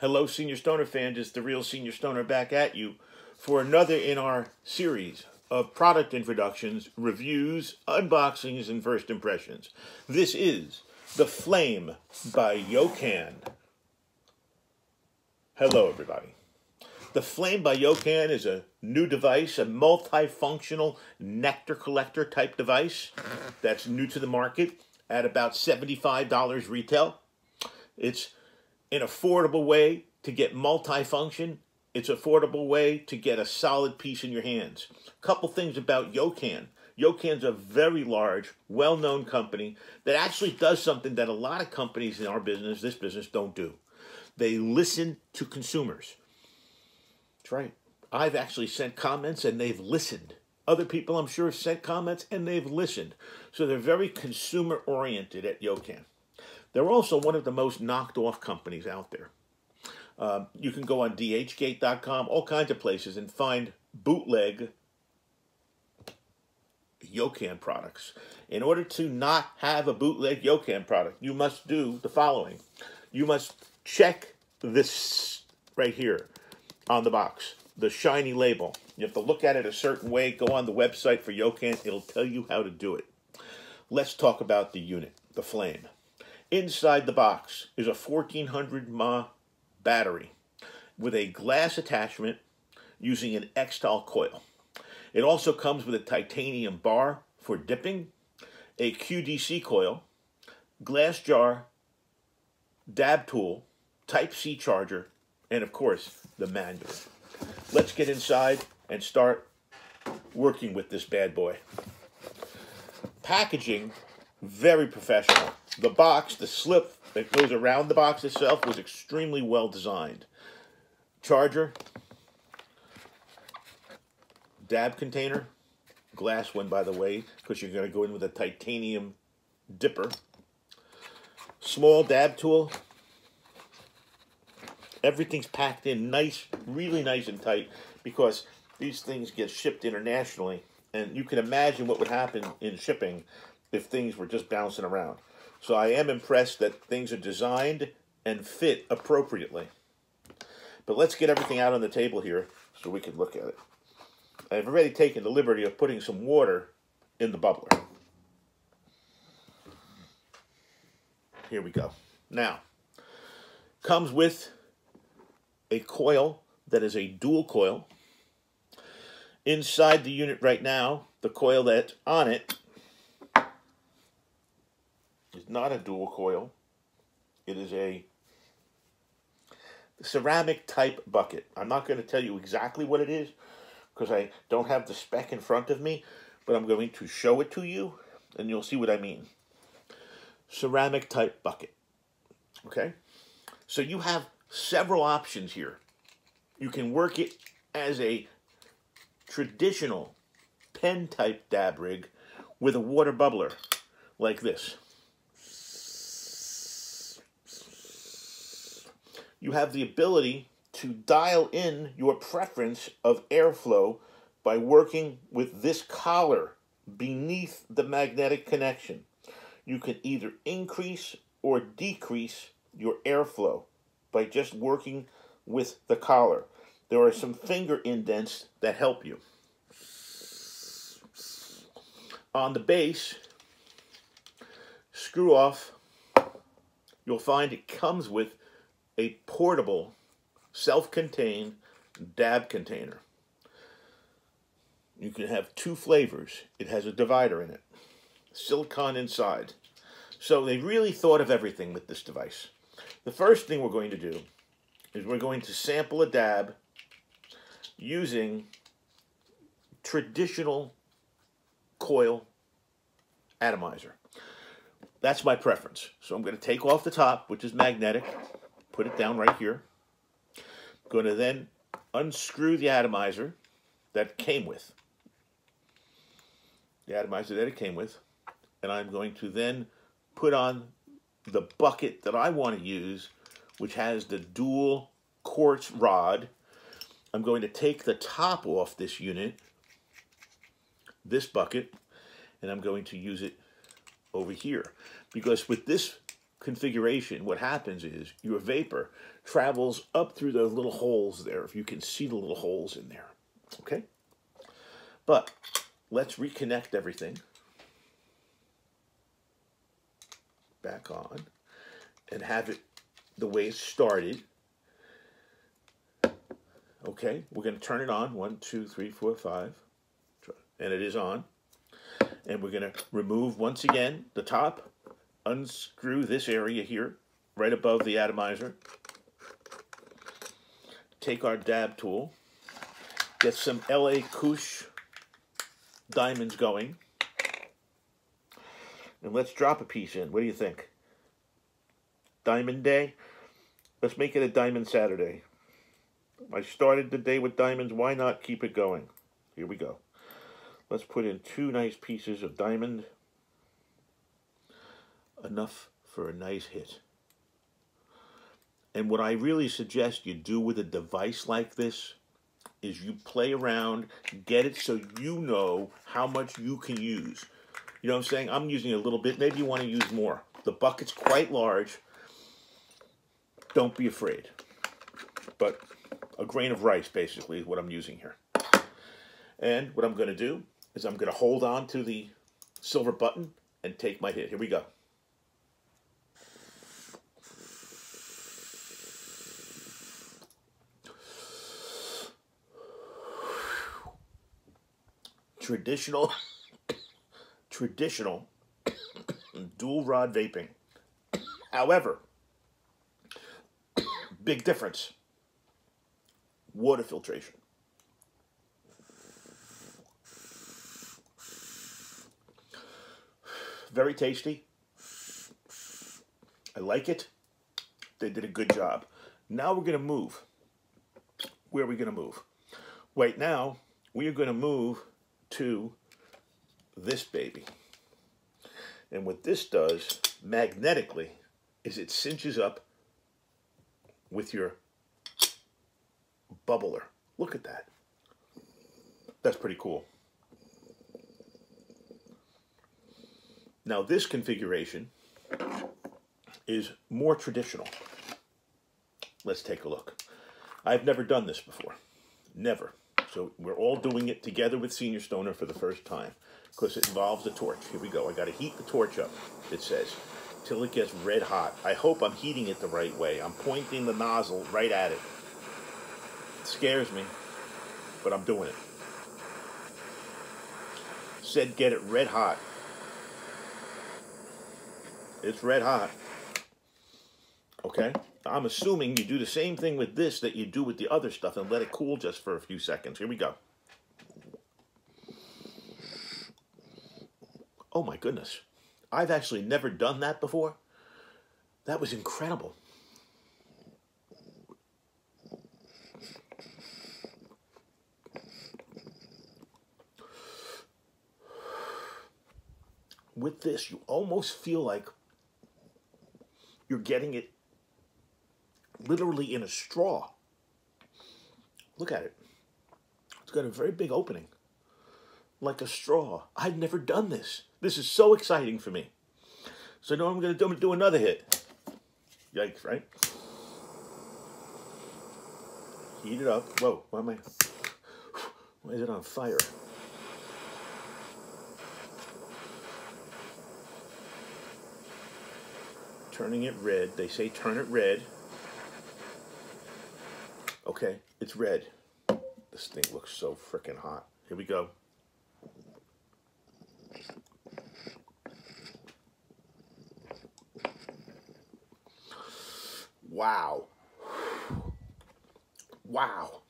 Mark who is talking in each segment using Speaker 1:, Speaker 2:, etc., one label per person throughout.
Speaker 1: Hello, Senior Stoner fans. It's the real Senior Stoner back at you for another in our series of product introductions, reviews, unboxings, and first impressions. This is the Flame by Yocan. Hello, everybody. The Flame by Yocan is a new device, a multifunctional Nectar Collector type device that's new to the market at about $75 retail. It's an affordable way to get multifunction. It's an affordable way to get a solid piece in your hands. A couple things about Yocan. Yocan's a very large, well-known company that actually does something that a lot of companies in our business, this business, don't do. They listen to consumers. That's right. I've actually sent comments and they've listened. Other people, I'm sure, have sent comments and they've listened. So they're very consumer-oriented at Yocan. They're also one of the most knocked-off companies out there. You can go on dhgate.com, all kinds of places, and find bootleg Yocan products. In order to not have a bootleg Yocan product, you must do the following. You must check this right here on the box, the shiny label. You have to look at it a certain way. Go on the website for Yocan. It'll tell you how to do it. Let's talk about the unit, the Flame. Inside the box is a 1400 mAh battery with a glass attachment using an X-Tile coil. It also comes with a titanium bar for dipping, a QDC coil, glass jar, dab tool, Type-C charger, and of course, the manual. Let's get inside and start working with this bad boy. Packaging, very professional. The box, the slip that goes around the box itself was extremely well designed. Charger, dab container, glass one by the way, because you're going to go in with a titanium dipper. Small dab tool. Everything's packed in nice, really nice and tight, because these things get shipped internationally, and you can imagine what would happen in shipping if things were just bouncing around. So I am impressed that things are designed and fit appropriately. But let's get everything out on the table here so we can look at it. I've already taken the liberty of putting some water in the bubbler. Here we go. Now, comes with a coil that is a dual coil. Inside the unit right now, the coil that's on it is not a dual coil. It is a ceramic type bucket. I'm not going to tell you exactly what it is because I don't have the spec in front of me, but I'm going to show it to you and you'll see what I mean. Ceramic type bucket. Okay? So you have several options here. You can work it as a traditional pen type dab rig with a water bubbler like this. You have the ability to dial in your preference of airflow by working with this collar beneath the magnetic connection. You can either increase or decrease your airflow by just working with the collar. There are some finger indents that help you. On the base, screw off, you'll find it comes with a portable, self-contained dab container. You can have two flavors. It has a divider in it. Silicone inside. So they really thought of everything with this device. The first thing we're going to do is we're going to sample a dab using traditional coil atomizer. That's my preference. So I'm going to take off the top, which is magnetic, put it down right here. I'm going to then unscrew the atomizer that it came with. The atomizer that it came with. And I'm going to then put on the bucket that I want to use, which has the dual quartz rod. I'm going to take the top off this unit, this bucket, and I'm going to use it over here. Because with this configuration, what happens is your vapor travels up through those little holes there, if you can see the little holes in there. Okay? But let's reconnect everything back on and have it the way it started. Okay, we're going to turn it on. 1, 2, 3, 4, 5. And it is on. And we're going to remove, once again, the top. Unscrew this area here, right above the atomizer. Take our dab tool. Get some LA Couche diamonds going. And let's drop a piece in. What do you think? Diamond Day? Let's make it a Diamond Saturday. I started the day with diamonds. Why not keep it going? Here we go. Let's put in 2 nice pieces of diamond. Enough for a nice hit. And what I really suggest you do with a device like this is you play around, get it so you know how much you can use. You know what I'm saying? I'm using a little bit. Maybe you want to use more. The bucket's quite large. Don't be afraid. But a grain of rice, basically, is what I'm using here. And what I'm going to do is I'm going to hold on to the silver button and take my hit. Here we go. Traditional dual rod vaping. However, big difference. Water filtration. Very tasty. I like it. They did a good job. Now we're going to move. Where are we going to move? Right now, we are going to move to this baby. And what this does magnetically is it cinches up with your bubbler. Look at that. That's pretty cool. Now this configuration is more traditional. Let's take a look. I've never done this before. Never. So we're all doing it together with Senior Stoner for the first time because it involves a torch. Here we go. I got to heat the torch up, it says, till it gets red hot. I hope I'm heating it the right way. I'm pointing the nozzle right at it. It scares me, but I'm doing it. Said get it red hot. It's red hot. Okay? I'm assuming you do the same thing with this that you do with the other stuff and let it cool just for a few seconds. Here we go. Oh my goodness. I've actually never done that before. That was incredible. With this, you almost feel like you're getting it literally in a straw. Look at it. It's got a very big opening. Like a straw. I've never done this. This is so exciting for me. So now I'm going to do another hit. Yikes, right? Heat it up. Whoa, why is it on fire? Turning it red. They say turn it red. Okay, it's red. This thing looks so freaking hot. Here we go. Wow. Wow.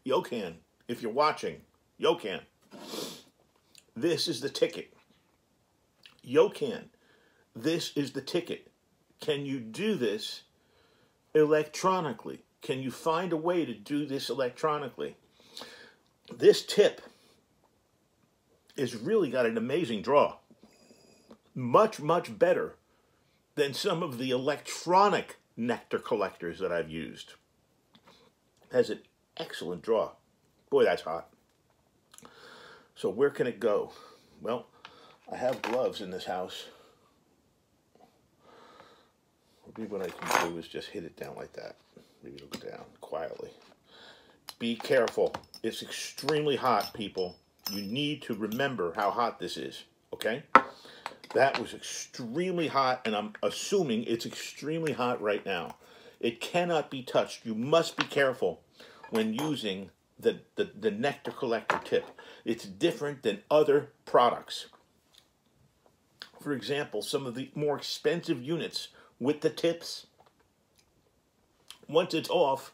Speaker 1: Yocan, if you're watching, Yocan, this is the ticket. Yocan, this is the ticket. Can you do this electronically? Can you find a way to do this electronically? This tip has really got an amazing draw. Much, much better than some of the electronic Nectar Collectors that I've used. Has an excellent draw. Boy, that's hot. So where can it go? Well, I have gloves in this house. Maybe what I can do is just hit it down like that. Maybe it'll go down quietly. Be careful. It's extremely hot, people. You need to remember how hot this is, okay? That was extremely hot, and I'm assuming it's extremely hot right now. It cannot be touched. You must be careful when using the Nectar Collector tip. It's different than other products. For example, some of the more expensive units with the tips, once it's off,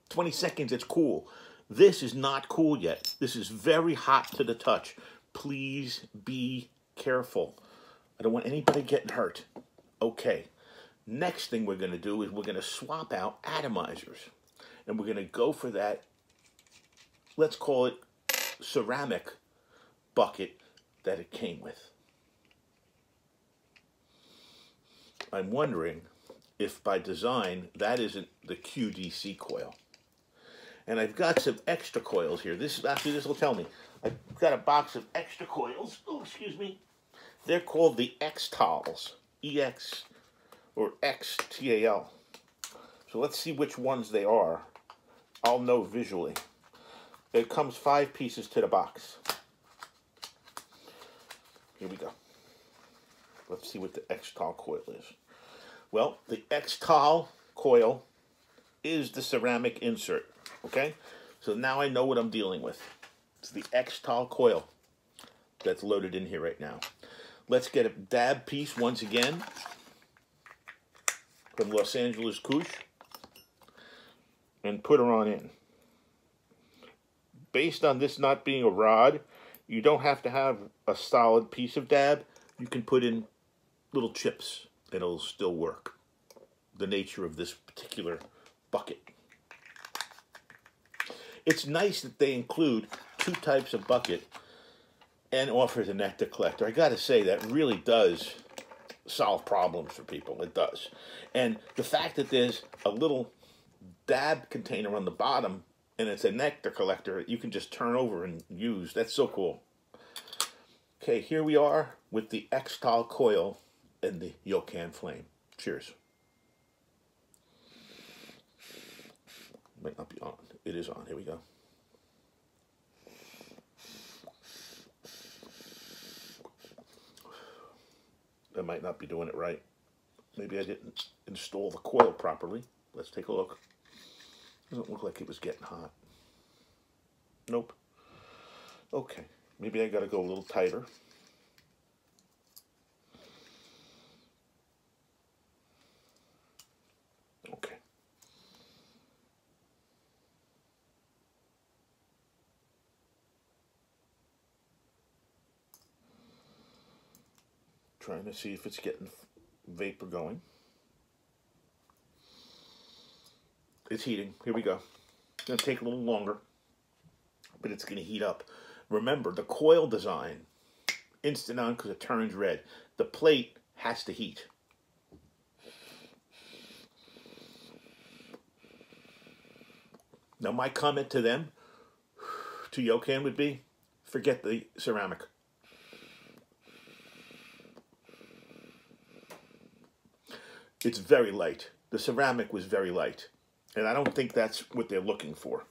Speaker 1: 20 seconds, it's cool. This is not cool yet. This is very hot to the touch. Please be careful. I don't want anybody getting hurt. Okay. Next thing we're going to do is we're going to swap out atomizers. And we're going to go for that, let's call it ceramic bucket that it came with. I'm wondering if by design that isn't the QDC coil. And I've got some extra coils here. This will tell me. I've got a box of extra coils. Oh, excuse me. They're called the X-Tals. EX or XTAL. So let's see which ones they are. I'll know visually. It comes 5 pieces to the box. Here we go. Let's see what the X-Tal coil is. Well, the X-Tal coil is the ceramic insert, okay? So now I know what I'm dealing with. It's the X-Tal coil that's loaded in here right now. Let's get a dab piece once again from Los Angeles Couche and put her on in. Based on this not being a rod, you don't have to have a solid piece of dab. You can put in little chips and it'll still work. The nature of this particular bucket. It's nice that they include 2 types of bucket and offer the Nectar Collector. I gotta say, that really does solve problems for people. It does. And the fact that there's a little dab container on the bottom and it's a Nectar Collector you can just turn over and use. That's so cool. Okay, here we are with the X-Tal coil and the Yocan flame. Cheers. Might not be on. It is on. Here we go. I might not be doing it right. Maybe I didn't install the coil properly. Let's take a look. Doesn't look like it was getting hot. Nope. Okay. Maybe I got to go a little tighter. Okay. Trying to see if it's getting vapor going. It's heating. Here we go. It's going to take a little longer, but it's going to heat up. Remember, the coil design, instant on because it turns red. The plate has to heat. Now, my comment to them, to Yocan, would be, forget the ceramic. It's very light. The ceramic was very light. And I don't think that's what they're looking for.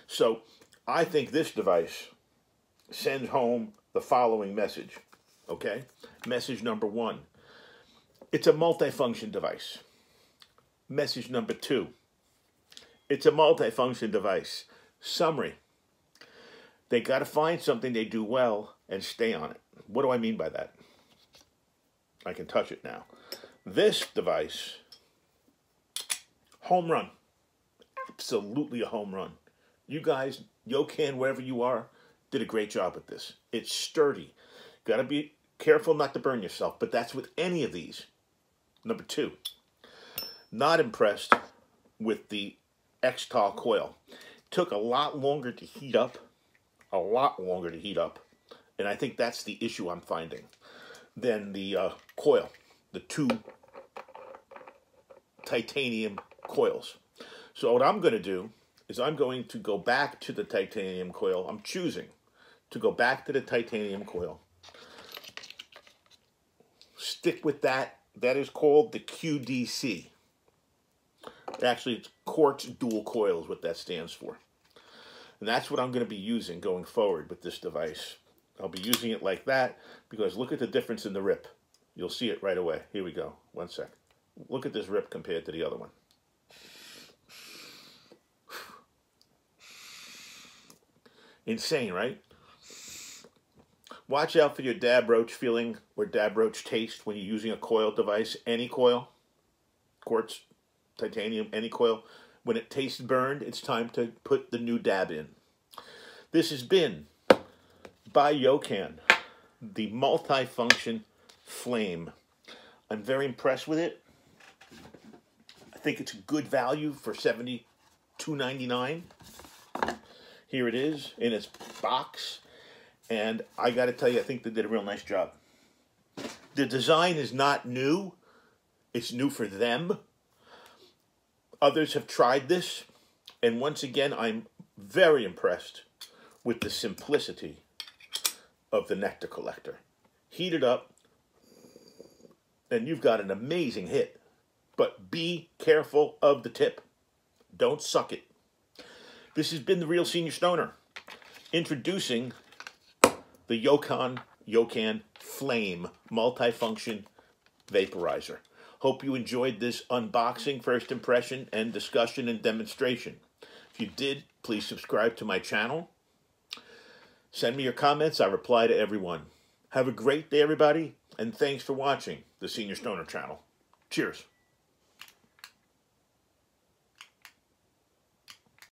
Speaker 1: So I think this device sends home the following message. Okay? Message number 1. It's a multifunction device. Message number 2. It's a multifunction device. Summary. They got to find something they do well and stay on it. What do I mean by that? I can touch it now. This device, home run. Absolutely a home run. You guys, Yocan, wherever you are, did a great job with this. It's sturdy. Got to be careful not to burn yourself, but that's with any of these. Number 2, not impressed with the X-Tal coil. Took a lot longer to heat up. A lot longer to heat up. And I think that's the issue I'm finding. Than the coil. The 2 titanium coils. So what I'm going to do is I'm going to go back to the titanium coil. I'm choosing to go back to the titanium coil. Stick with that. That is called the QDC. Actually, it's quartz dual coil is what that stands for. And that's what I'm going to be using going forward with this device. I'll be using it like that because look at the difference in the rip. You'll see it right away. Here we go. One sec. Look at this rip compared to the other one. Insane, right? Watch out for your dab roach feeling or dab roach taste when you're using a coil device. Any coil, quartz, titanium, any coil. When it tastes burned, it's time to put the new dab in. This has been by Yocan, the multi-function flame. I'm very impressed with it. I think it's a good value for $72.99. Here it is in its box. And I got to tell you, I think they did a real nice job. The design is not new. It's new for them. Others have tried this, and once again, I'm very impressed with the simplicity of the Nectar Collector. Heat it up, and you've got an amazing hit. But be careful of the tip. Don't suck it. This has been the Real Senior Stoner, introducing the Yocan Flame Multifunction Vaporizer. Hope you enjoyed this unboxing, first impression, and discussion and demonstration. If you did, please subscribe to my channel. Send me your comments. I reply to everyone. Have a great day, everybody, and thanks for watching the Senior Stoner channel. Cheers.